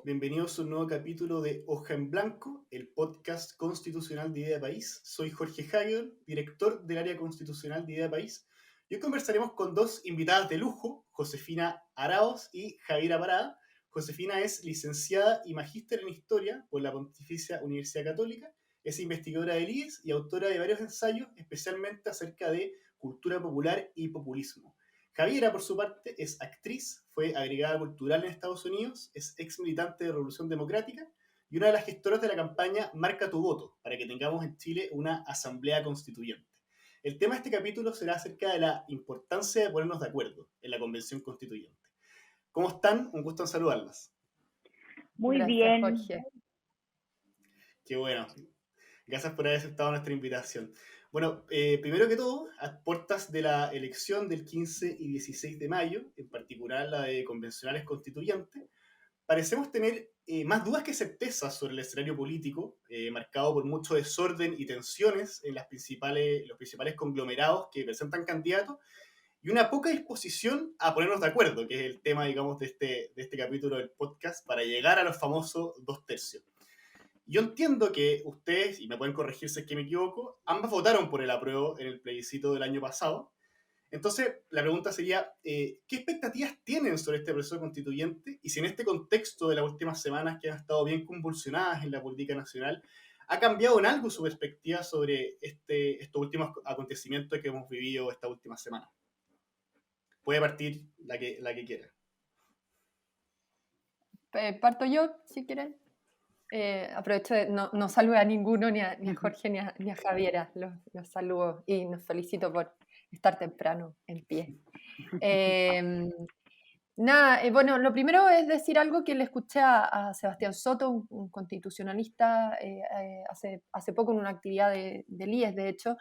Bienvenidos a un nuevo capítulo de Hoja en Blanco, el podcast constitucional de Idea País. Soy Jorge Hagel, director del área constitucional de Idea País. Y hoy conversaremos con dos invitadas de lujo, Josefina Araos y Javiera Parada. Josefina es licenciada y magíster en Historia por la Pontificia Universidad Católica. Es investigadora del IES y autora de varios ensayos, especialmente acerca de cultura popular y populismo. Javiera, por su parte, es actriz, fue agregada cultural en Estados Unidos, es ex militante de Revolución Democrática y una de las gestoras de la campaña Marca tu voto, para que tengamos en Chile una asamblea constituyente. El tema de este capítulo será acerca de la importancia de ponernos de acuerdo en la convención constituyente. ¿Cómo están? Un gusto en saludarlas. Muy Gracias, bien. Jorge. Qué bueno. Gracias por haber aceptado nuestra invitación. Bueno, primero que todo, a puertas de la elección del 15 y 16 de mayo, en particular la de convencionales constituyentes, parecemos tener más dudas que certezas sobre el escenario político, marcado por mucho desorden y tensiones en los principales conglomerados que presentan candidatos, y una poca disposición a ponernos de acuerdo, que es el tema, digamos, de este capítulo del podcast, para llegar a los famosos 2/3. Yo entiendo que ustedes, y me pueden corregir si es que me equivoco, ambas votaron por el apruebo en el plebiscito del año pasado. Entonces, la pregunta sería, ¿qué expectativas tienen sobre este proceso constituyente? Y si en este contexto de las últimas semanas que han estado bien convulsionadas en la política nacional, ¿ha cambiado en algo su perspectiva sobre estos últimos acontecimientos que hemos vivido esta última semana? Puede partir la que quiera. Parto yo, si quieren. Aprovecho de no saludar a ninguno, ni a Jorge, ni a Javiera. Los saludo y nos felicito por estar temprano en pie. Bueno, lo primero es decir algo que le escuché a Sebastián Soto, un constitucionalista, hace poco en una actividad del IES, de hecho,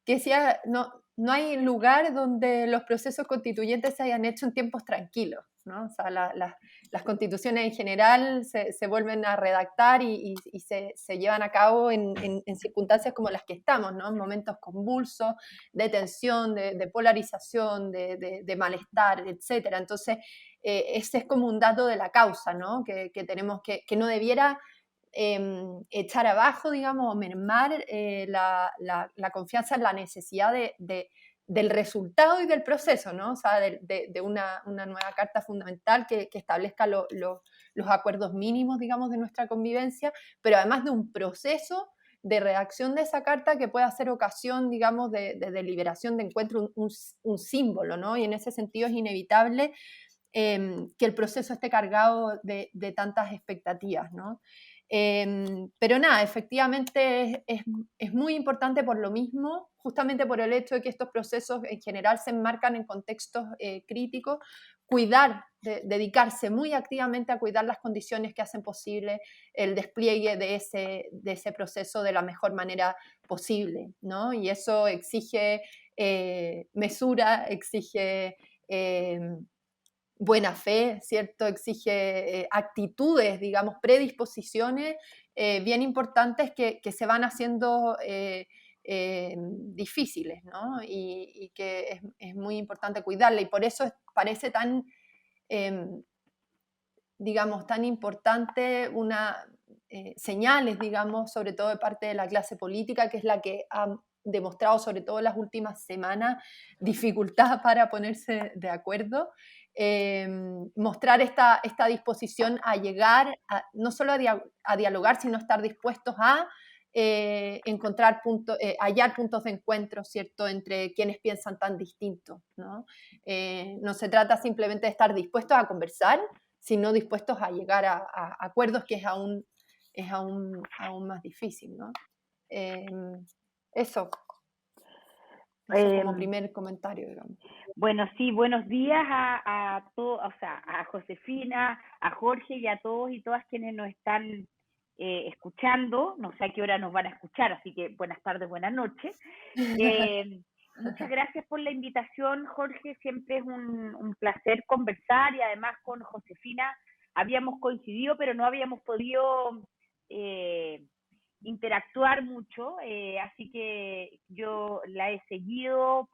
que decía, no hay lugar donde los procesos constituyentes se hayan hecho en tiempos tranquilos, ¿no? O sea, las constituciones en general se vuelven a redactar y se llevan a cabo en circunstancias como las que estamos, ¿no? En momentos convulsos, de tensión, de polarización, de malestar, etc. Entonces, ese es como un dato de la causa, ¿no? Que tenemos que no debiera echar abajo, digamos, o mermar la confianza en la necesidad del resultado y del proceso, ¿no? O sea, de una nueva carta fundamental que establezca los acuerdos mínimos, digamos, de nuestra convivencia, pero además de un proceso de redacción de esa carta que pueda ser ocasión, digamos, de deliberación, de encuentro, un símbolo, ¿no? Y en ese sentido es inevitable que el proceso esté cargado de tantas expectativas, ¿no? Pero nada, efectivamente es muy importante por lo mismo, justamente por el hecho de que estos procesos en general se enmarcan en contextos críticos, dedicarse muy activamente a cuidar las condiciones que hacen posible el despliegue de ese proceso de la mejor manera posible, ¿no? Y eso exige mesura, exige buena fe, ¿cierto? Exige actitudes, digamos, predisposiciones bien importantes que se van haciendo difíciles, ¿no? Y que es muy importante cuidarla. Y por eso parece tan, digamos, tan importante señales, digamos, sobre todo de parte de la clase política, que es la que ha demostrado, sobre todo en las últimas semanas, dificultad para ponerse de acuerdo. Mostrar esta disposición a llegar, no solo a dialogar, sino estar dispuestos a hallar puntos de encuentro, ¿cierto?, entre quienes piensan tan distintos, ¿no? No se trata simplemente de estar dispuestos a conversar, sino dispuestos a llegar a acuerdos, que es aún más difícil, ¿no? Eso como primer comentario, digamos. Bueno, sí, buenos días a todos, o sea, a Josefina, a Jorge y a todos y todas quienes nos están escuchando. No sé a qué hora nos van a escuchar, así que buenas tardes, buenas noches. Muchas gracias por la invitación, Jorge. Siempre es un placer conversar, y además con Josefina habíamos coincidido, pero no habíamos podido interactuar mucho, así que yo la he seguido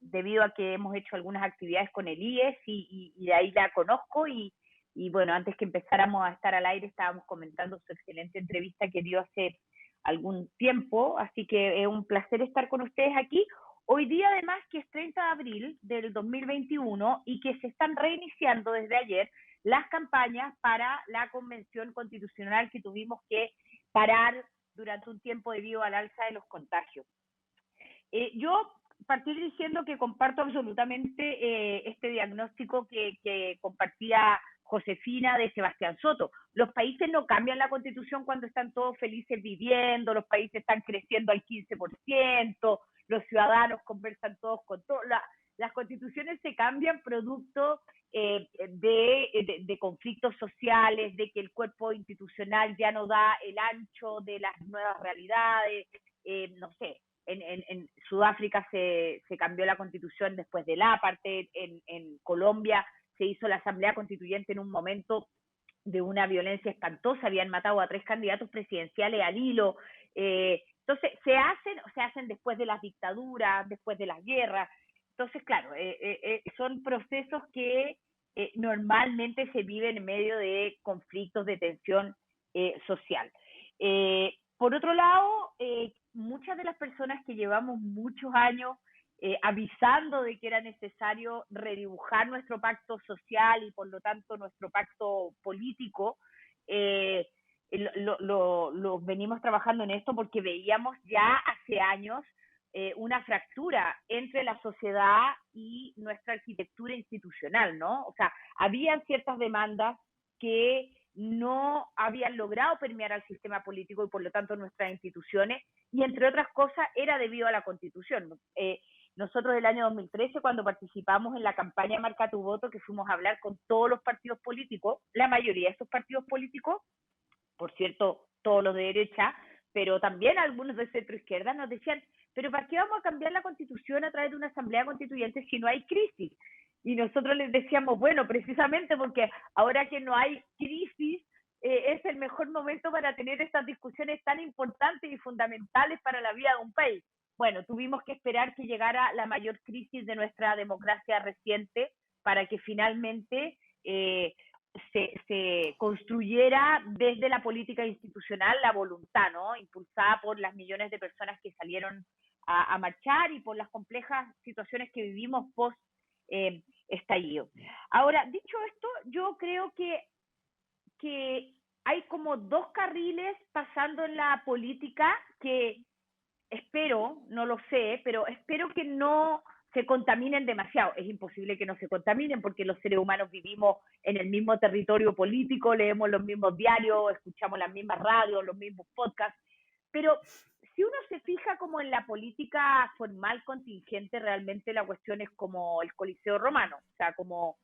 debido a que hemos hecho algunas actividades con el IES y de ahí la conozco, y y bueno, antes que empezáramos a estar al aire estábamos comentando su excelente entrevista que dio hace algún tiempo, así que es un placer estar con ustedes aquí. Hoy día además que es 30 de abril del 2021 y que se están reiniciando desde ayer las campañas para la convención constitucional que tuvimos que parar durante un tiempo debido al alza de los contagios. Yo partir diciendo que comparto absolutamente este diagnóstico que compartía Josefina de Sebastián Soto. Los países no cambian la constitución cuando están todos felices viviendo, los países están creciendo al 15%, los ciudadanos conversan todos con todos. Las constituciones se cambian producto de conflictos sociales, de que el cuerpo institucional ya no da el ancho de las nuevas realidades, no sé. En Sudáfrica se cambió la constitución después del apartheid, en Colombia se hizo la asamblea constituyente en un momento de una violencia espantosa, habían matado a 3 candidatos presidenciales al hilo, entonces se hacen después de las dictaduras, después de las guerras, entonces claro, son procesos que normalmente se viven en medio de conflictos de tensión social. Por otro lado, muchas de las personas que llevamos muchos años avisando de que era necesario redibujar nuestro pacto social y por lo tanto nuestro pacto político, lo venimos trabajando en esto porque veíamos ya hace años una fractura entre la sociedad y nuestra arquitectura institucional, ¿no? O sea, habían ciertas demandas que no habían logrado permear al sistema político y por lo tanto nuestras instituciones, y entre otras cosas era debido a la Constitución. Nosotros el año 2013, cuando participamos en la campaña Marca tu Voto, que fuimos a hablar con todos los partidos políticos, la mayoría de esos partidos políticos, por cierto, todos los de derecha, pero también algunos de centro-izquierda nos decían, pero ¿para qué vamos a cambiar la Constitución a través de una asamblea constituyente si no hay crisis? Y nosotros les decíamos, bueno, precisamente porque ahora que no hay crisis, es el mejor momento para tener estas discusiones tan importantes y fundamentales para la vida de un país. Bueno, tuvimos que esperar que llegara la mayor crisis de nuestra democracia reciente para que finalmente se construyera desde la política institucional la voluntad, ¿no? Impulsada por las millones de personas que salieron a marchar y por las complejas situaciones que vivimos post estallido. Ahora, dicho esto, yo creo que hay como 2 carriles pasando en la política que espero, no lo sé, pero espero que no se contaminen demasiado. Es imposible que no se contaminen porque los seres humanos vivimos en el mismo territorio político, leemos los mismos diarios, escuchamos las mismas radios, los mismos podcasts, pero si uno se fija como en la política formal contingente, realmente la cuestión es como el Coliseo Romano, o sea, como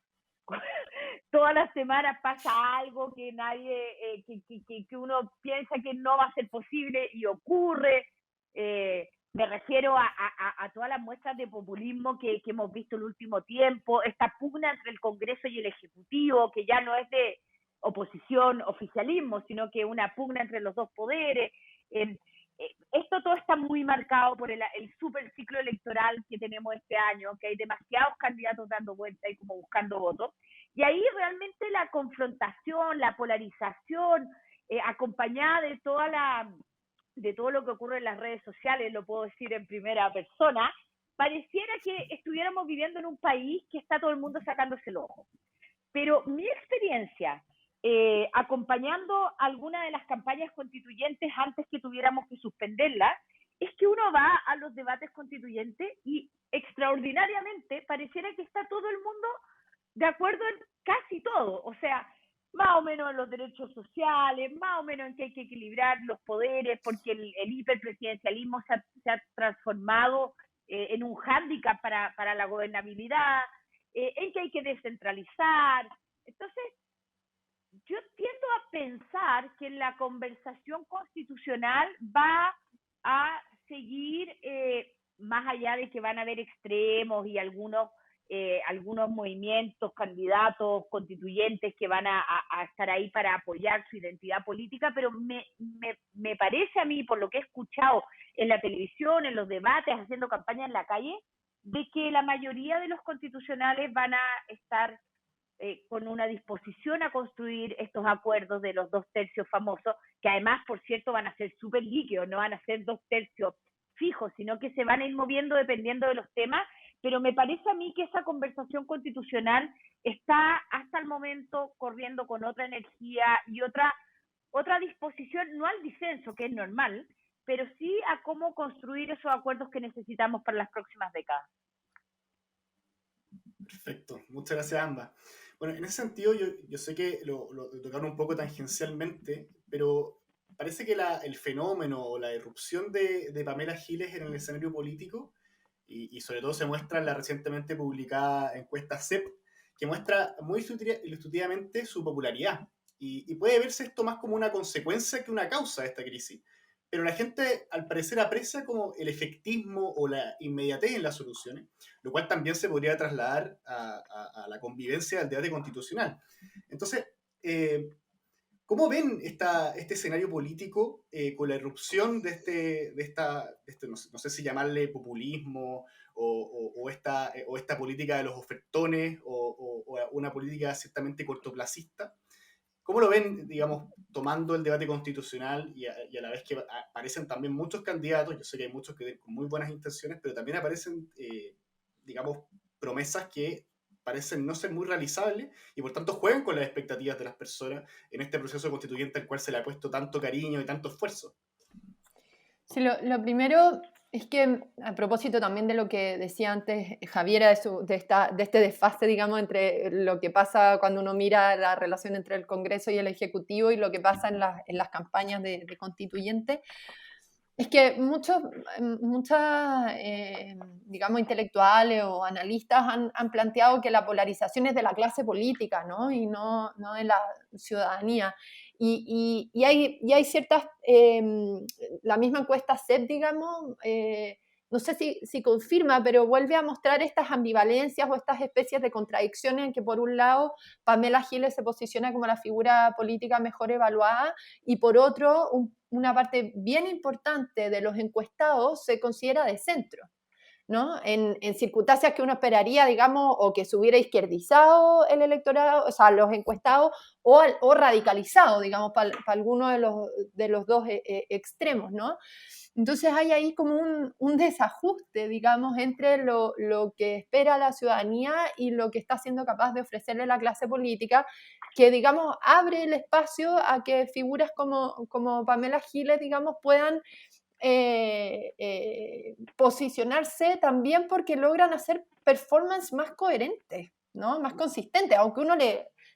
todas las semanas pasa algo que nadie, que uno piensa que no va a ser posible y ocurre. Me refiero a todas las muestras de populismo que hemos visto el último tiempo, esta pugna entre el Congreso y el Ejecutivo, que ya no es de oposición, oficialismo, sino que una pugna entre los dos poderes. Esto todo está muy marcado por el super ciclo electoral que tenemos este año, que hay demasiados candidatos dando vuelta y como buscando votos. Y ahí realmente la confrontación, la polarización, acompañada de todo lo que ocurre en las redes sociales, lo puedo decir en primera persona, pareciera que estuviéramos viviendo en un país que está todo el mundo sacándose el ojo. Pero mi experiencia acompañando alguna de las campañas constituyentes antes que tuviéramos que suspenderlas, es que uno va a los debates constituyentes y extraordinariamente pareciera que está todo el mundo de acuerdo en casi todo, o sea, más o menos en los derechos sociales, más o menos en que hay que equilibrar los poderes, porque el hiperpresidencialismo se ha transformado en un hándicap para la gobernabilidad, en que hay que descentralizar. Entonces, yo tiendo a pensar que la conversación constitucional va a seguir, más allá de que van a haber extremos y algunos movimientos, candidatos, constituyentes que van a estar ahí para apoyar su identidad política, pero me parece a mí, por lo que he escuchado en la televisión, en los debates, haciendo campaña en la calle, de que la mayoría de los constitucionales van a estar con una disposición a construir estos acuerdos de los 2/3 famosos, que además, por cierto, van a ser súper líquidos, no van a ser 2/3 fijos, sino que se van a ir moviendo dependiendo de los temas, pero me parece a mí que esa conversación constitucional está hasta el momento corriendo con otra energía y otra disposición, no al disenso, que es normal, pero sí a cómo construir esos acuerdos que necesitamos para las próximas décadas. Perfecto, muchas gracias a ambas. Bueno, en ese sentido yo sé que lo tocaron un poco tangencialmente, pero parece que el fenómeno o la irrupción de Pamela Giles en el escenario político, y sobre todo se muestra en la recientemente publicada encuesta CEP, que muestra muy ilustrativamente su popularidad. Y puede verse esto más como una consecuencia que una causa de esta crisis. Pero la gente al parecer aprecia como el efectismo o la inmediatez en las soluciones, lo cual también se podría trasladar a la convivencia del debate constitucional. Entonces, ¿cómo ven este escenario político con la irrupción de este no sé si llamarle populismo o esta política de los ofertones o una política ciertamente cortoplacista? ¿Cómo lo ven, digamos, tomando el debate constitucional y a la vez que aparecen también muchos candidatos? Yo sé que hay muchos que con muy buenas intenciones, pero también aparecen, digamos, promesas que parecen no ser muy realizables y por tanto juegan con las expectativas de las personas en este proceso constituyente al cual se le ha puesto tanto cariño y tanto esfuerzo. Sí, lo primero es que, a propósito también de lo que decía antes Javiera, de este desfase, digamos, entre lo que pasa cuando uno mira la relación entre el Congreso y el Ejecutivo y lo que pasa en las campañas de constituyentes, es que muchas, digamos, intelectuales o analistas han planteado que la polarización es de la clase política, ¿no? Y no de la ciudadanía. Y hay ciertas, la misma encuesta CEP, digamos, no sé si confirma, pero vuelve a mostrar estas ambivalencias o estas especies de contradicciones en que, por un lado, Pamela Giles se posiciona como la figura política mejor evaluada y, por otro, una parte bien importante de los encuestados se considera de centro, ¿no? En circunstancias que uno esperaría, digamos, o que se hubiera izquierdizado el electorado, o sea, los encuestados, o radicalizado, digamos, para alguno de los dos extremos, ¿no? Entonces hay ahí como un desajuste, digamos, entre lo que espera la ciudadanía y lo que está siendo capaz de ofrecerle la clase política, que, digamos, abre el espacio a que figuras como Pamela Giles, digamos, puedan posicionarse también porque logran hacer performance más coherentes, ¿no? Más consistentes, aunque uno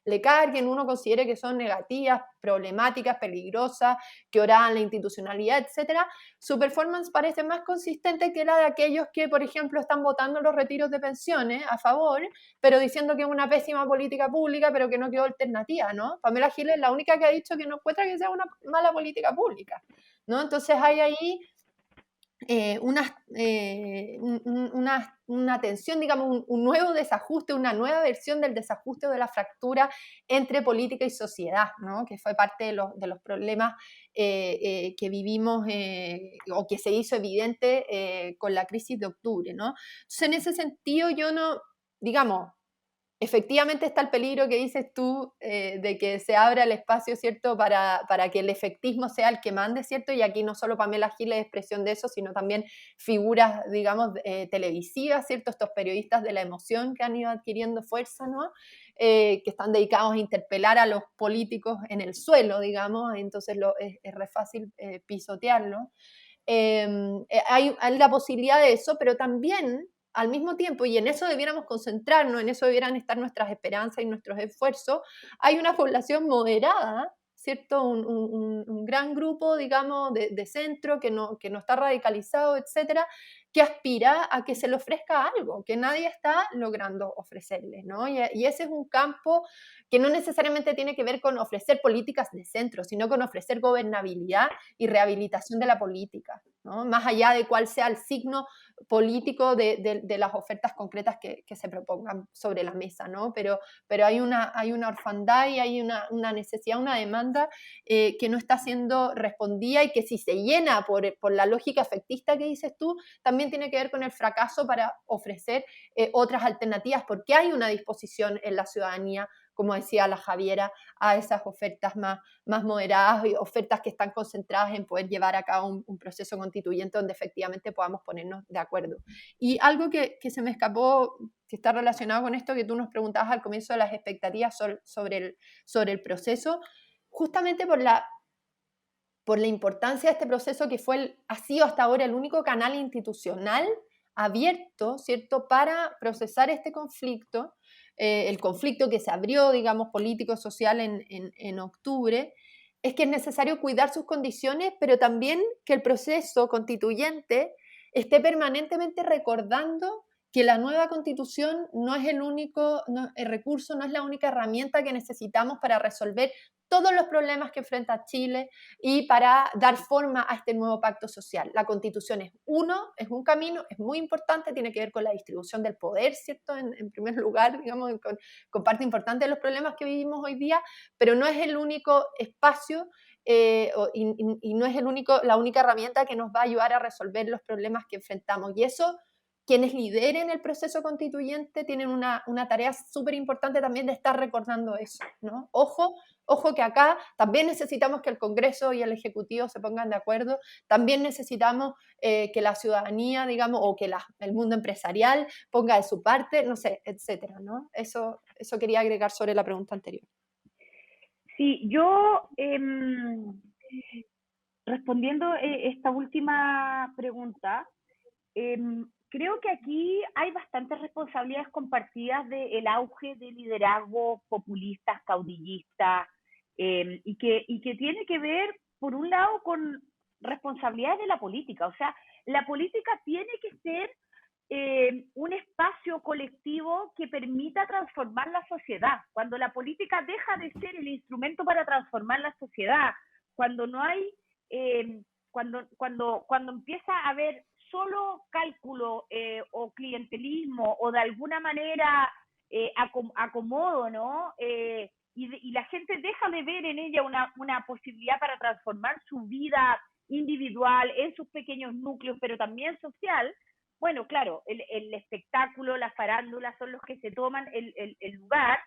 le carguen, uno considere que son negativas, problemáticas, peligrosas, que oran la institucionalidad, etcétera, su performance parece más consistente que la de aquellos que, por ejemplo, están votando los retiros de pensiones a favor, pero diciendo que es una pésima política pública, pero que no quedó alternativa, ¿no? Pamela Giles es la única que ha dicho que no encuentra que sea una mala política pública, ¿no? Entonces hay ahí una tensión, digamos, un nuevo desajuste, una nueva versión del desajuste de la fractura entre política y sociedad, ¿no? Que fue parte de los problemas que vivimos o que se hizo evidente con la crisis de octubre, ¿no? Entonces, en ese sentido, yo no, digamos, efectivamente está el peligro que dices tú de que se abra el espacio, ¿cierto?, para que el efectismo sea el que mande, ¿cierto? Y aquí no solo Pamela Giles es expresión de eso, sino también figuras, digamos, televisivas, ¿cierto? Estos periodistas de la emoción que han ido adquiriendo fuerza, ¿no? Que están dedicados a interpelar a los políticos en el suelo, digamos, entonces es re fácil pisotearlo. Hay la posibilidad de eso, pero también al mismo tiempo, y en eso debiéramos concentrarnos, en eso debieran estar nuestras esperanzas y nuestros esfuerzos, hay una población moderada, ¿cierto? Un gran grupo, digamos, de centro que no está radicalizado, etcétera, que aspira a que se le ofrezca algo que nadie está logrando ofrecerle, ¿no? Y ese es un campo que no necesariamente tiene que ver con ofrecer políticas de centro, sino con ofrecer gobernabilidad y rehabilitación de la política, ¿no? Más allá de cuál sea el signo político de las ofertas concretas que se propongan sobre la mesa, ¿no? Pero hay una orfandad y hay una necesidad, una demanda que no está siendo respondida y que si se llena por la lógica efectista que dices tú, también tiene que ver con el fracaso para ofrecer otras alternativas, porque hay una disposición en la ciudadanía, como decía la Javiera, a esas ofertas más moderadas y ofertas que están concentradas en poder llevar a cabo un proceso constituyente donde efectivamente podamos ponernos de acuerdo. Y algo que se me escapó, que está relacionado con esto que tú nos preguntabas al comienzo de las expectativas sobre el proceso, justamente por la importancia de este proceso que ha sido hasta ahora el único canal institucional abierto, ¿cierto?, para procesar este conflicto, el conflicto que se abrió, digamos, político-social en octubre, es que es necesario cuidar sus condiciones, pero también que el proceso constituyente esté permanentemente recordando que la nueva constitución no es el único recurso, no es la única herramienta que necesitamos para resolver todos los problemas que enfrenta Chile y para dar forma a este nuevo pacto social. La Constitución es un camino, es muy importante, tiene que ver con la distribución del poder, ¿cierto? En primer lugar, digamos, con parte importante de los problemas que vivimos hoy día, pero no es el único espacio y no es la única herramienta que nos va a ayudar a resolver los problemas que enfrentamos. Y eso, quienes lideren el proceso constituyente tienen una tarea súper importante también de estar recordando eso, ¿no? Ojo que acá también necesitamos que el Congreso y el Ejecutivo se pongan de acuerdo, también necesitamos que la ciudadanía, digamos, o que el mundo empresarial ponga de su parte, no sé, etcétera, ¿no? Eso quería agregar sobre la pregunta anterior. Sí, yo, respondiendo esta última pregunta, creo que aquí hay bastantes responsabilidades compartidas del auge de liderazgos populistas, caudillistas, y que tiene que ver, por un lado, con responsabilidades de la política. O sea, la política tiene que ser un espacio colectivo que permita transformar la sociedad. Cuando la política deja de ser el instrumento para transformar la sociedad, cuando no hay, cuando empieza a haber solo cálculo o clientelismo o de alguna manera acomodo, ¿no? Y la gente deja de ver en ella una posibilidad para transformar su vida individual en sus pequeños núcleos, pero también social. Bueno, claro, el espectáculo, la farándula son los que se toman el lugar,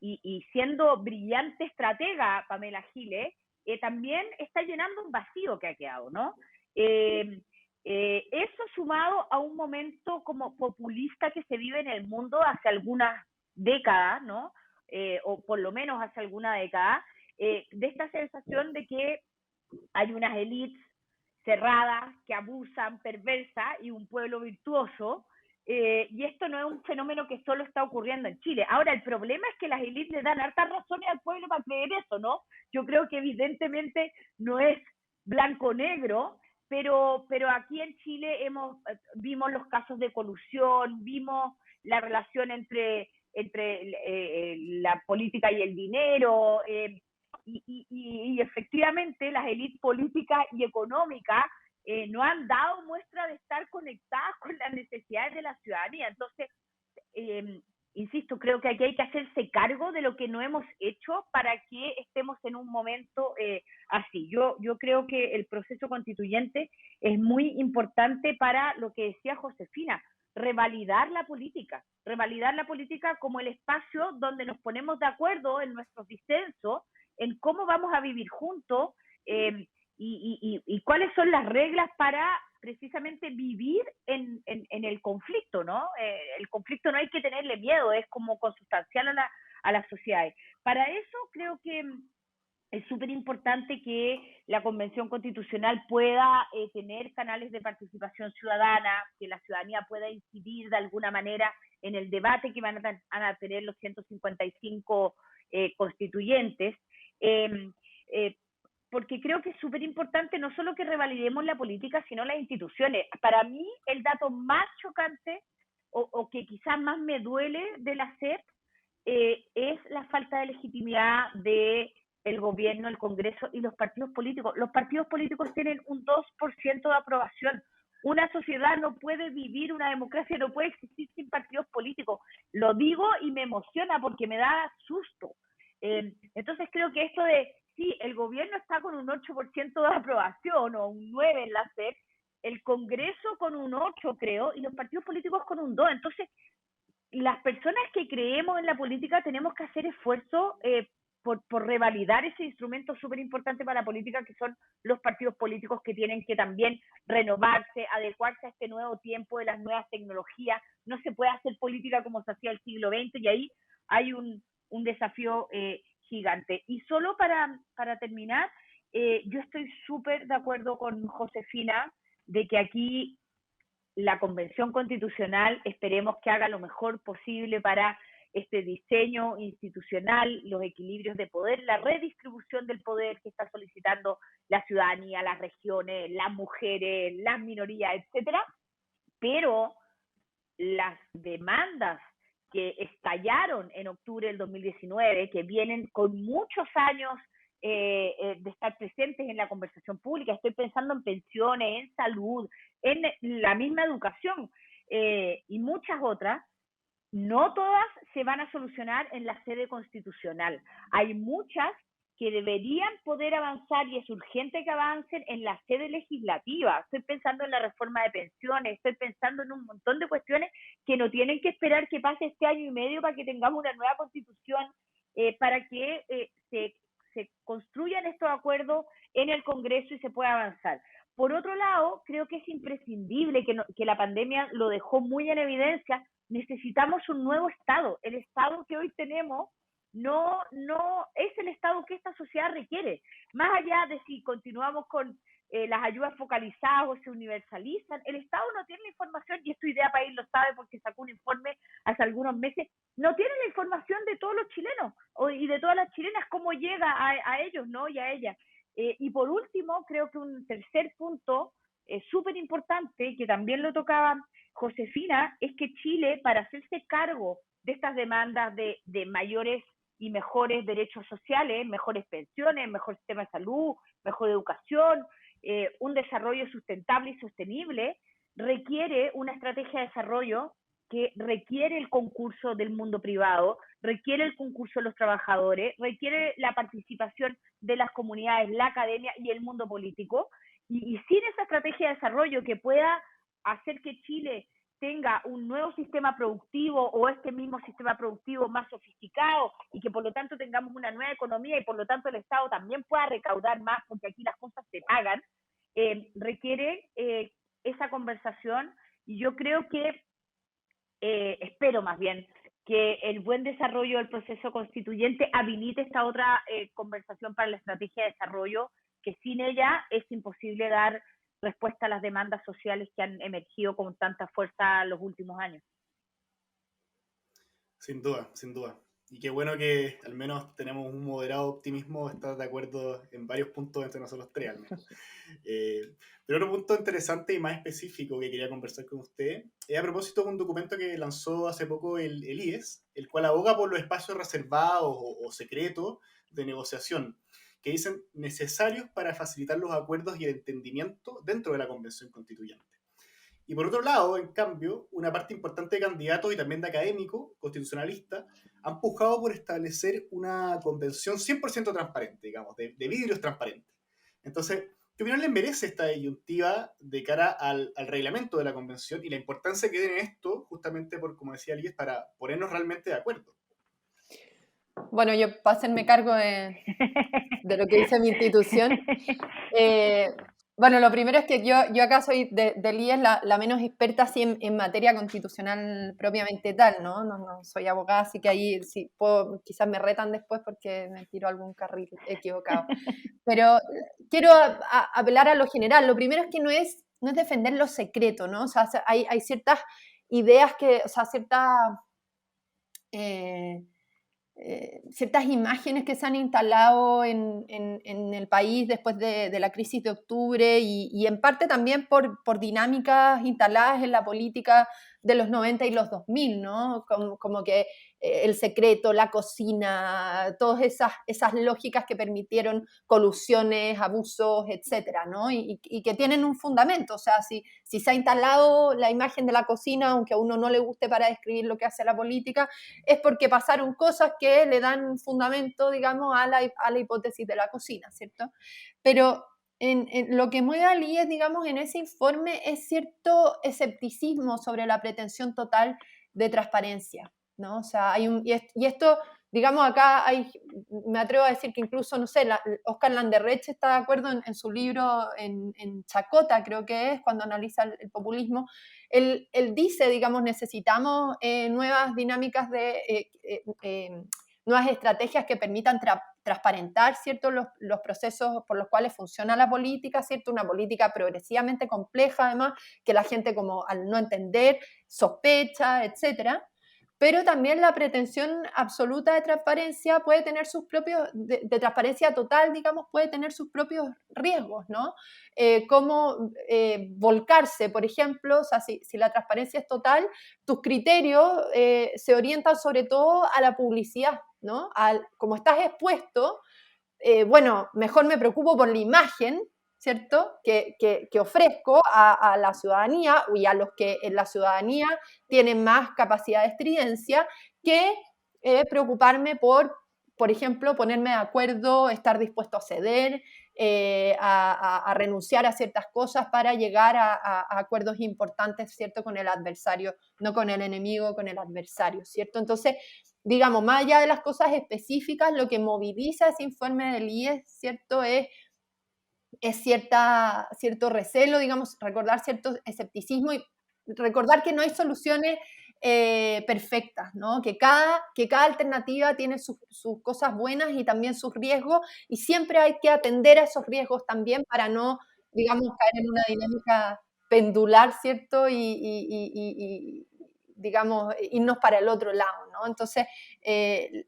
y siendo brillante estratega Pamela Giles, también está llenando un vacío que ha quedado, ¿no? Eso sumado a un momento como populista que se vive en el mundo hace algunas décadas, ¿no? O por lo menos hace alguna década, de esta sensación de que hay unas élites cerradas que abusan, perversas, y un pueblo virtuoso, y esto no es un fenómeno que solo está ocurriendo en Chile. Ahora, el problema es que las élites le dan hartas razones al pueblo para creer eso, ¿no? Yo creo que evidentemente no es blanco-negro, pero aquí en Chile vimos los casos de colusión, vimos la relación entre la política y el dinero, y efectivamente las élites políticas y económicas no han dado muestra de estar conectadas con las necesidades de la ciudadanía. Entonces, insisto, creo que aquí hay que hacerse cargo de lo que no hemos hecho para que estemos en un momento así. Yo creo que el proceso constituyente es muy importante para lo que decía Josefina, revalidar la política como el espacio donde nos ponemos de acuerdo en nuestros disensos, en cómo vamos a vivir juntos, y cuáles son las reglas para precisamente vivir en el conflicto, ¿no? El conflicto no hay que tenerle miedo, es como consustancial a las sociedades. Para eso creo que es súper importante que la Convención Constitucional pueda tener canales de participación ciudadana, que la ciudadanía pueda incidir de alguna manera en el debate que van a tener los 155 constituyentes, porque creo que es súper importante no solo que revalidemos la política, sino las instituciones. Para mí, el dato más chocante, o que quizás más me duele de la SEP, es la falta de legitimidad del gobierno, el Congreso y los partidos políticos. Los partidos políticos tienen un 2% de aprobación. una sociedad no puede vivir, una democracia no puede existir sin partidos políticos. Lo digo y me emociona porque me da susto. Entonces creo que esto de, sí, el gobierno está con un 8% de aprobación o un 9% en la CEP, el Congreso con un 8%, creo, y los partidos políticos con un 2%. Entonces, las personas que creemos en la política tenemos que hacer esfuerzo por revalidar ese instrumento súper importante para la política, que son los partidos políticos, que tienen que también renovarse, adecuarse a este nuevo tiempo de las nuevas tecnologías. No se puede hacer política como se hacía el siglo XX, y ahí hay un desafío gigante. Y solo para terminar, yo estoy súper de acuerdo con Josefina de que aquí la Convención Constitucional esperemos que haga lo mejor posible para este diseño institucional, los equilibrios de poder, la redistribución del poder que está solicitando la ciudadanía, las regiones, las mujeres, las minorías, etcétera. Pero las demandas que estallaron en octubre del 2019, que vienen con muchos años de estar presentes en la conversación pública, estoy pensando en pensiones, en salud, en la misma educación y muchas otras, no todas se van a solucionar en la sede constitucional. Hay muchas que deberían poder avanzar, y es urgente que avancen en la sede legislativa. Estoy pensando en la reforma de pensiones, estoy pensando en un montón de cuestiones que no tienen que esperar que pase este año y medio para que tengamos una nueva constitución, para que se construyan estos acuerdos en el Congreso y se pueda avanzar. Por otro lado, creo que es imprescindible, que la pandemia lo dejó muy en evidencia, necesitamos un nuevo Estado. El Estado que hoy tenemos no es el Estado que esta sociedad requiere. Más allá de si continuamos con las ayudas focalizadas o se universalizan, el Estado no tiene la información, y esto Idea País lo sabe porque sacó un informe hace algunos meses, no tiene la información de todos los chilenos y de todas las chilenas, cómo llega a ellos, ¿no? Y a ellas. Y por último, creo que un tercer punto súper importante, que también lo tocaba Josefina, es que Chile, para hacerse cargo de estas demandas de mayores y mejores derechos sociales, mejores pensiones, mejor sistema de salud, mejor educación, un desarrollo sustentable y sostenible, requiere una estrategia de desarrollo que requiere el concurso del mundo privado, requiere el concurso de los trabajadores, requiere la participación de las comunidades, la academia y el mundo político, y sin esa estrategia de desarrollo que pueda hacer que Chile tenga un nuevo sistema productivo, o este mismo sistema productivo más sofisticado, y que por lo tanto tengamos una nueva economía y por lo tanto el Estado también pueda recaudar más, porque aquí las cosas se pagan, requiere esa conversación. Y yo creo que espero más bien que el buen desarrollo del proceso constituyente habilite esta otra conversación para la estrategia de desarrollo, que sin ella es imposible dar respuesta a las demandas sociales que han emergido con tanta fuerza los últimos años. Sin duda, sin duda. Y qué bueno que al menos tenemos un moderado optimismo, estar de acuerdo en varios puntos entre nosotros tres al menos. Pero otro punto interesante y más específico que quería conversar con usted es a propósito de un documento que lanzó hace poco el IES, el cual aboga por los espacios reservados o secretos de negociación, que dicen necesarios para facilitar los acuerdos y el entendimiento dentro de la Convención Constituyente. Y por otro lado, en cambio, una parte importante de candidatos y también de académicos constitucionalistas han pujado por establecer una convención 100% transparente, digamos, de vidrios transparentes. Entonces, ¿qué opinión les merece esta disyuntiva de cara al reglamento de la convención y la importancia que tiene esto, justamente por, como decía Lies, para ponernos realmente de acuerdo? Bueno, yo para hacerme cargo de lo que dice mi institución. Bueno, lo primero es que yo acá soy del IES la menos experta así en materia constitucional propiamente tal, ¿no? No soy abogada, así que ahí sí puedo, quizás me retan después porque me tiro algún carril equivocado. Pero quiero apelar a lo general. Lo primero es que no es defender lo secreto, ¿no? O sea, hay ciertas ideas o sea, ciertas imágenes que se han instalado en el país después de la crisis de octubre y en parte también por dinámicas instaladas en la política de los 90 y los 2000, ¿no? Como que El Secreto, La Cocina, todas esas lógicas que permitieron colusiones, abusos, etcétera, ¿no? Y que tienen un fundamento, o sea, si se ha instalado la imagen de la cocina, aunque a uno no le guste para describir lo que hace la política, es porque pasaron cosas que le dan fundamento, digamos, a la hipótesis de la cocina, ¿cierto? Pero en lo que mueve al IES, digamos, en ese informe es cierto escepticismo sobre la pretensión total de transparencia, ¿no? O sea, y esto, digamos, acá me atrevo a decir que incluso, no sé, Oscar Landerreche está de acuerdo en su libro, en Chacota, creo que es, cuando analiza el populismo. Él dice, digamos, necesitamos nuevas dinámicas nuevas estrategias que permitan transparentar, ¿cierto?, los procesos por los cuales funciona la política, ¿cierto?, una política progresivamente compleja, además, que la gente, como al no entender, sospecha, etcétera. Pero también la pretensión absoluta de transparencia puede tener sus propios, de transparencia total, digamos, puede tener sus propios riesgos, ¿no? Como volcarse, por ejemplo, o sea, si la transparencia es total, tus criterios se orientan sobre todo a la publicidad, ¿no? Como estás expuesto, bueno, mejor me preocupo por la imagen, ¿cierto?, que ofrezco a la ciudadanía y a los que en la ciudadanía tienen más capacidad de estridencia, que preocuparme por ejemplo, ponerme de acuerdo, estar dispuesto a ceder, a renunciar a ciertas cosas para llegar a acuerdos importantes, ¿cierto?, con el adversario, no con el enemigo, con el adversario, ¿cierto? Entonces, digamos, más allá de las cosas específicas, lo que moviliza ese informe del IES, ¿cierto?, es cierto recelo, digamos, recordar cierto escepticismo y recordar que no hay soluciones perfectas, ¿no? Que cada alternativa tiene sus cosas buenas y también sus riesgos, y siempre hay que atender a esos riesgos también para no, digamos, caer en una dinámica pendular, ¿cierto? Y digamos, irnos para el otro lado, ¿no? Entonces,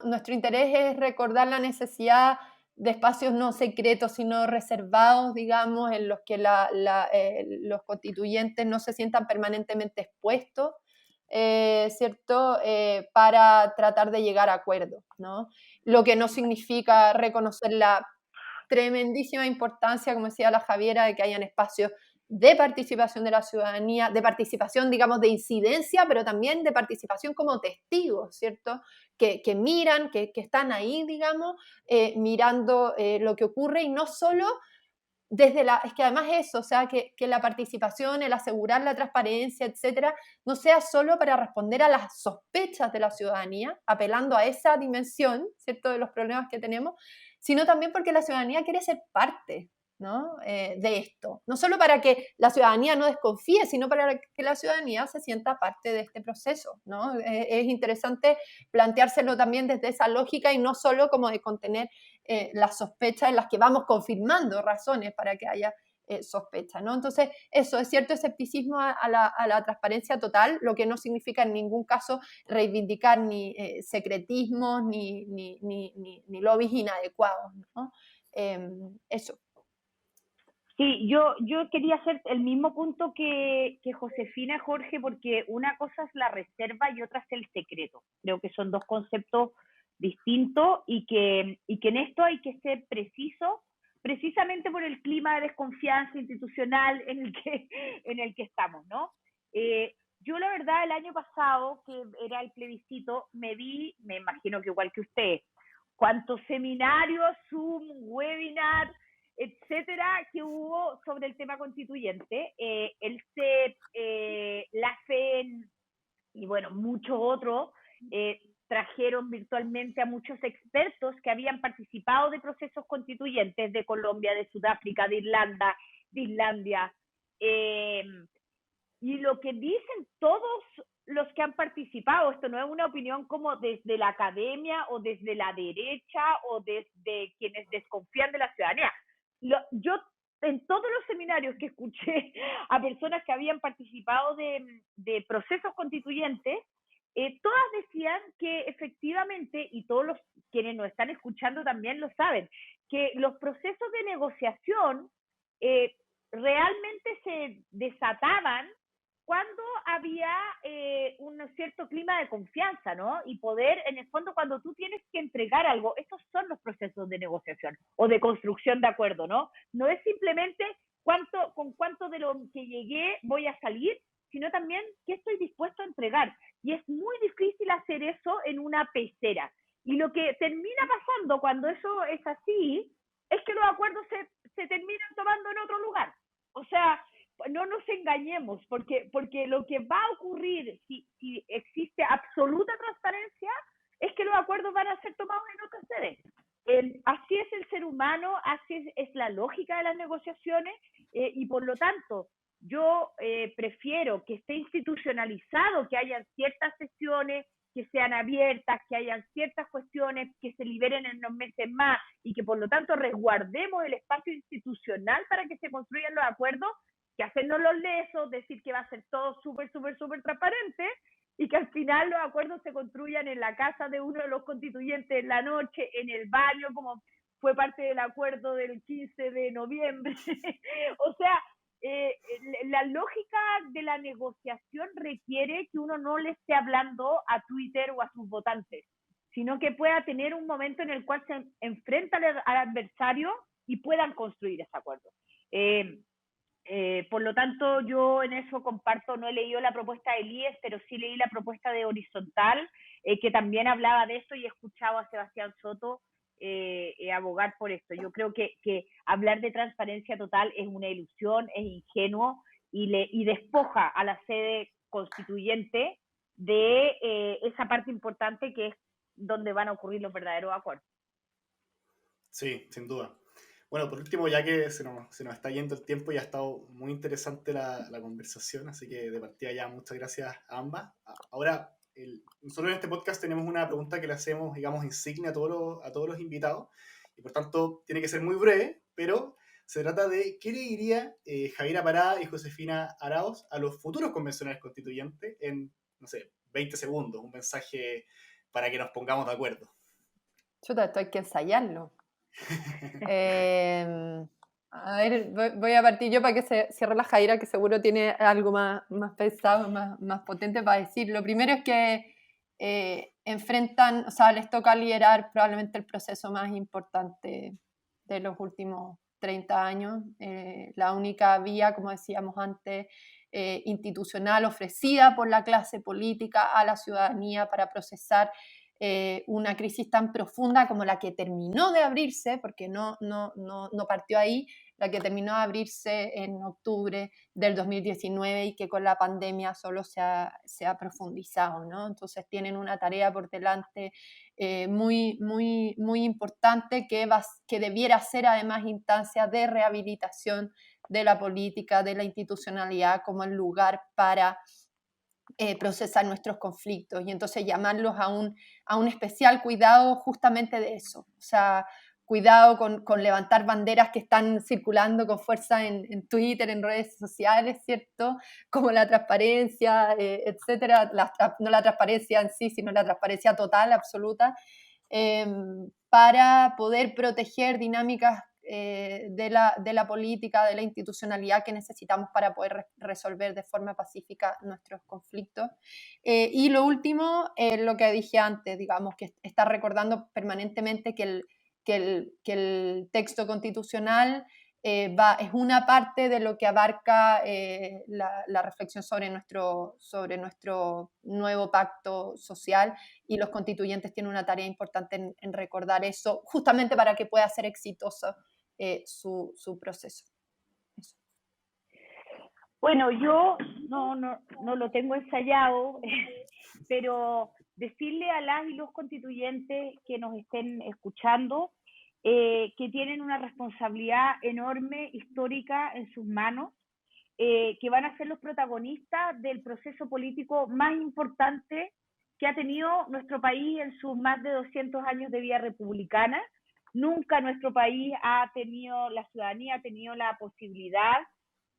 nuestro interés es recordar la necesidad de espacios no secretos, sino reservados, digamos, en los que los constituyentes no se sientan permanentemente expuestos, ¿cierto?, para tratar de llegar a acuerdos, ¿no? Lo que no significa reconocer la tremendísima importancia, como decía la Javiera, de que hayan espacios de participación de la ciudadanía, de participación, digamos, de incidencia, pero también de participación como testigos, ¿cierto?, que miran, que están ahí, digamos, mirando lo que ocurre, y no solo es que además eso, o sea, que la participación, el asegurar la transparencia, etcétera, no sea solo para responder a las sospechas de la ciudadanía, apelando a esa dimensión, ¿cierto?, de los problemas que tenemos, sino también porque la ciudadanía quiere ser parte, ¿no?, de esto. No solo para que la ciudadanía no desconfíe, sino para que la ciudadanía se sienta parte de este proceso, ¿no? Es interesante planteárselo también desde esa lógica y no solo como de contener las sospechas en las que vamos confirmando razones para que haya sospecha, ¿no? Entonces, eso, es cierto escepticismo a la transparencia total, lo que no significa en ningún caso reivindicar ni secretismos ni lobbies inadecuados, ¿no? Eso. Sí, yo quería hacer el mismo punto que Josefina, Jorge, porque una cosa es la reserva y otra es el secreto. Creo que son dos conceptos distintos y que en esto hay que ser preciso, precisamente por el clima de desconfianza institucional en el que estamos, ¿no? Yo la verdad el año pasado, que era el plebiscito, me imagino que igual que usted, cuántos seminarios, Zoom, webinar, etcétera, que hubo sobre el tema constituyente. El CEP, la FEN y bueno, muchos otros trajeron virtualmente a muchos expertos que habían participado de procesos constituyentes de Colombia, de Sudáfrica, de Irlanda, de Islandia. Y lo que dicen todos los que han participado, esto no es una opinión como desde la academia o desde la derecha o desde quienes desconfían de la ciudadanía. Yo en todos los seminarios que escuché a personas que habían participado de procesos constituyentes, todas decían que efectivamente, y todos los quienes nos están escuchando también lo saben, que los procesos de negociación realmente se desataban cuando había un cierto clima de confianza, ¿no? Y poder, en el fondo, cuando tú tienes que entregar algo, esos son los procesos de negociación o de construcción de acuerdo, ¿no? No es simplemente con cuánto de lo que llegué voy a salir, sino también qué estoy dispuesto a entregar. Y es muy difícil hacer eso en una pecera. Y lo que termina pasando cuando eso es así, es que los acuerdos se terminan tomando en otro lugar. O sea, no nos engañemos, porque lo que va a ocurrir si existe absoluta transparencia es que los acuerdos van a ser tomados en otras sedes. Así es el ser humano, así es la lógica de las negociaciones, y por lo tanto yo prefiero que esté institucionalizado, que hayan ciertas sesiones, que sean abiertas, que hayan ciertas cuestiones que se liberen en unos meses más y que por lo tanto resguardemos el espacio institucional para que se construyan los acuerdos, que hacernos los lesos, decir que va a ser todo súper, súper, súper transparente y que al final los acuerdos se construyan en la casa de uno de los constituyentes en la noche, en el baño, como fue parte del acuerdo del 15 de noviembre. O sea, la lógica de la negociación requiere que uno no le esté hablando a Twitter o a sus votantes, sino que pueda tener un momento en el cual se enfrenta al adversario y puedan construir ese acuerdo. Por lo tanto, yo en eso comparto, no he leído la propuesta de Elías, pero sí leí la propuesta de Horizontal, que también hablaba de eso, y he escuchado a Sebastián Soto abogar por esto. Yo creo que hablar de transparencia total es una ilusión, es ingenuo y despoja a la sede constituyente de esa parte importante que es donde van a ocurrir los verdaderos acuerdos. Sí, sin duda. Bueno, por último, ya que se nos está yendo el tiempo y ha estado muy interesante la conversación, así que de partida ya muchas gracias a ambas. Ahora, nosotros en este podcast tenemos una pregunta que le hacemos, digamos, insignia a todos los invitados, y por tanto tiene que ser muy breve, pero se trata de qué le diría Javiera Parada y Josefina Arauz a los futuros convencionales constituyentes en, no sé, 20 segundos, un mensaje para que nos pongamos de acuerdo. Chuta, esto hay que ensayarlo. A ver, voy a partir yo para que se cierre la Jaira, que seguro tiene algo más pesado, más potente para decir. Lo primero es que enfrentan, o sea, les toca liderar probablemente el proceso más importante de los últimos 30 años. La única vía, como decíamos antes, institucional ofrecida por la clase política a la ciudadanía para procesar una crisis tan profunda como la que terminó de abrirse, porque no partió ahí, la que terminó de abrirse en octubre del 2019 y que con la pandemia solo se ha profundizado, ¿no? Entonces tienen una tarea por delante muy, muy, muy importante que debiera ser además instancia de rehabilitación de la política, de la institucionalidad como el lugar para procesar nuestros conflictos, y entonces llamarlos a un especial cuidado justamente de eso, o sea, cuidado con levantar banderas que están circulando con fuerza en Twitter, en redes sociales, ¿cierto? Como la transparencia, etcétera, no la transparencia en sí, sino la transparencia total, absoluta, para poder proteger dinámicas de la política, de la institucionalidad que necesitamos para poder resolver de forma pacífica nuestros conflictos. Y lo último, lo que dije antes, digamos, que está recordando permanentemente que el texto constitucional es una parte de lo que abarca la reflexión sobre nuestro nuevo pacto social, y los constituyentes tienen una tarea importante en recordar eso, justamente para que pueda ser exitoso su proceso. Eso. Bueno, yo no lo tengo ensayado, pero decirle a las y los constituyentes que nos estén escuchando que tienen una responsabilidad enorme, histórica en sus manos, que van a ser los protagonistas del proceso político más importante que ha tenido nuestro país en sus más de 200 años de vida republicana. Nunca nuestro país la ciudadanía ha tenido la posibilidad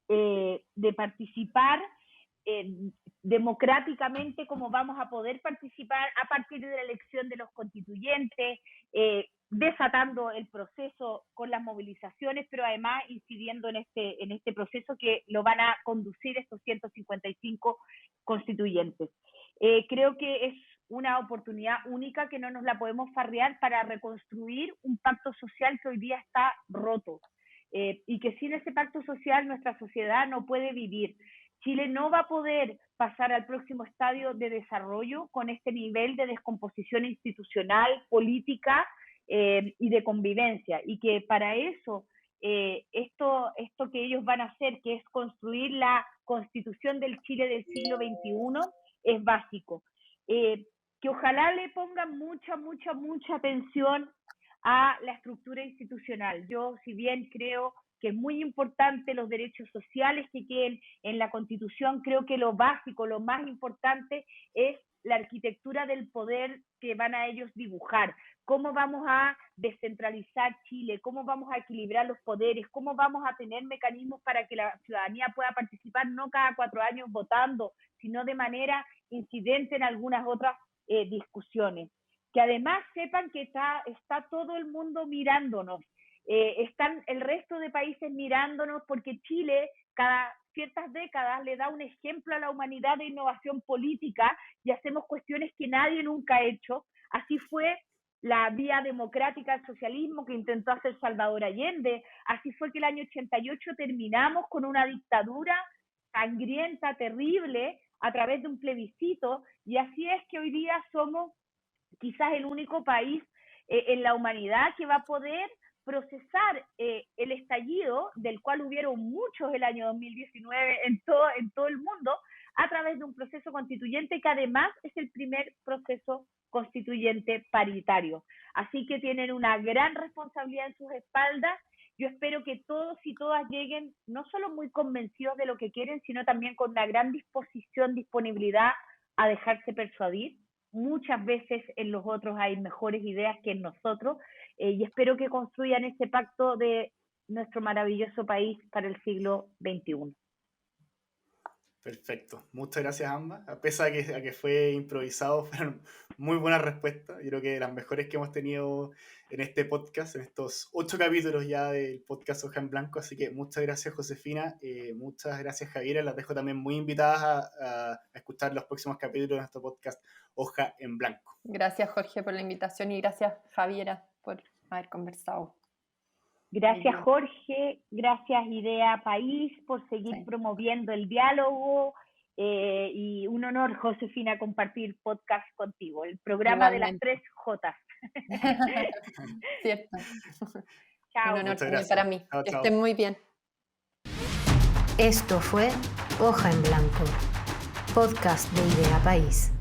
de participar democráticamente como vamos a poder participar a partir de la elección de los constituyentes, desatando el proceso con las movilizaciones, pero además incidiendo en este proceso que lo van a conducir estos 155 constituyentes. Creo que es una oportunidad única que no nos la podemos farrear para reconstruir un pacto social que hoy día está roto, y que sin ese pacto social nuestra sociedad no puede vivir. Chile no va a poder pasar al próximo estadio de desarrollo con este nivel de descomposición institucional, política y de convivencia, y que para eso esto que ellos van a hacer, que es construir la constitución del Chile del siglo XXI, es básico. Que ojalá le pongan mucha atención a la estructura institucional. Yo, si bien creo que es muy importante los derechos sociales que queden en la Constitución, creo que lo básico, lo más importante es la arquitectura del poder que van a ellos dibujar. ¿Cómo vamos a descentralizar Chile? ¿Cómo vamos a equilibrar los poderes? ¿Cómo vamos a tener mecanismos para que la ciudadanía pueda participar no cada 4 años votando, sino de manera incidente en algunas otras discusiones? Que además sepan que está todo el mundo mirándonos, están el resto de países mirándonos, porque Chile cada ciertas décadas le da un ejemplo a la humanidad de innovación política y hacemos cuestiones que nadie nunca ha hecho. Así fue la vía democrática al socialismo que intentó hacer Salvador Allende, así fue que el año 88 terminamos con una dictadura sangrienta, terrible, a través de un plebiscito, y así es que hoy día somos quizás el único país en la humanidad que va a poder procesar el estallido, del cual hubieron muchos el año 2019 en todo el mundo, a través de un proceso constituyente que además es el primer proceso constituyente paritario. Así que tienen una gran responsabilidad en sus espaldas. Yo espero que todos y todas lleguen no solo muy convencidos de lo que quieren, sino también con una gran disponibilidad a dejarse persuadir. Muchas veces en los otros hay mejores ideas que en nosotros, y espero que construyan este pacto de nuestro maravilloso país para el siglo XXI. Perfecto, muchas gracias ambas. A pesar de que fue improvisado, fueron muy buenas respuestas. Yo creo que las mejores que hemos tenido en este podcast, en estos 8 capítulos ya del podcast Hoja en Blanco. Así que muchas gracias, Josefina, muchas gracias, Javiera. Las dejo también muy invitadas a escuchar los próximos capítulos de nuestro podcast Hoja en Blanco. Gracias, Jorge, por la invitación, y gracias, Javiera, por haber conversado. Gracias, Jorge, gracias, Idea País, por seguir promoviendo el diálogo, y un honor, Josefina, compartir podcast contigo, el programa de las 3 Jotas. Cierto. Chao. Un honor también para mí. Chao, que chao. estén muy bien. Esto fue Hoja en Blanco, podcast de Idea País.